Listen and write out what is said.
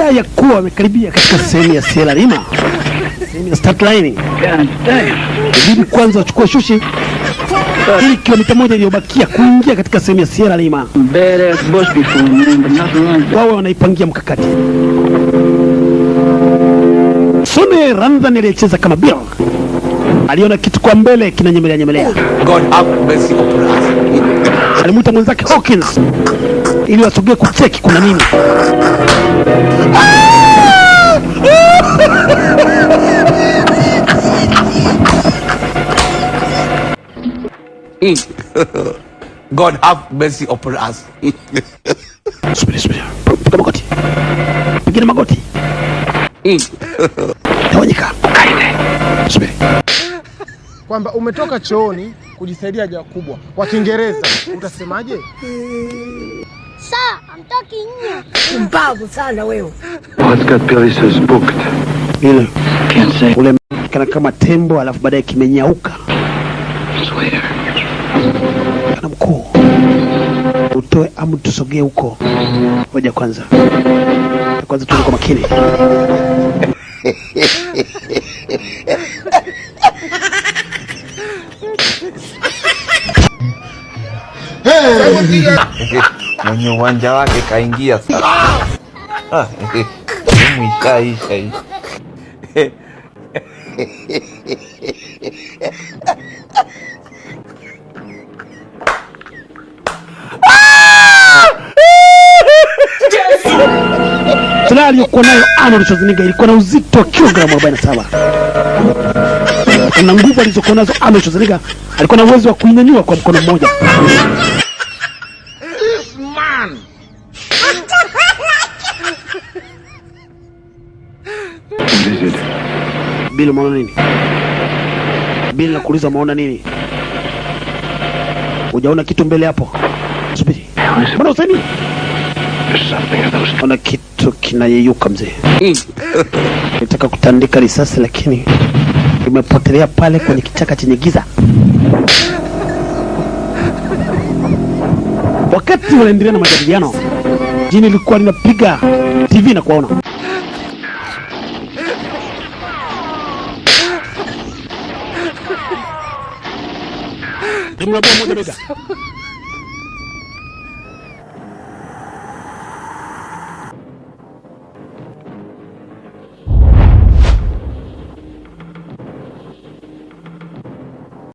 Wanadai kuwa wamekaribia katika sehemu ya Sierra Leone, sehemu ya start line. Inabidi kwanza wachukue shushi ili kilomita moja iliyobakia kuingia katika sehemu ya Sierra Leone. Wao wanaipangia mkakati. Sone Randhan aliyecheza kama Bill aliona kitu kwa mbele kinanyemelea. God have mercy upon us. Alimuita mwenzake Hawkins ili wasogee kucheki kuna nini. God have mercy upon us. Subiri. Piga magoti. Piga magoti. Tawanyika. Subiri. Kwamba umetoka chooni kujisaidia haja kubwa. Kwa Kiingereza utasemaje? Sir, I'm talking nje. Mbavu sana wewe. What's got Billy so spooked? Ile. Can't say. Ule kana kama tembo alafu baadaye kimenyauka. Swear. Kana mkuu. Utoe amu tusogee huko. Ngoja kwanza. Kwanza tuwe kwa makini. Mwenye uwanja wake kaingia sasa. Isha. Silaha aliyokuwa nayo Arnold Schwarzenegger ilikuwa na uzito wa kilogramu 47. Na nguvu alizokuwa nazo Arnold Schwarzenegger alikuwa na uwezo wa kuinyanyua kwa mkono mmoja. This man. Bill, umeona nini? Bill, nakuuliza umeona nini? Hujaona kitu mbele hapo? Subiri. Mbona usemi? Ona kitu kinayeyuka mzee. Nitaka kutandika risasi lakini imepotelea pale kwenye kichaka chenye giza. Wakati wanaendelea na majadiliano, jini lilikuwa linapiga TV na kuona. Nimwambia moja bega.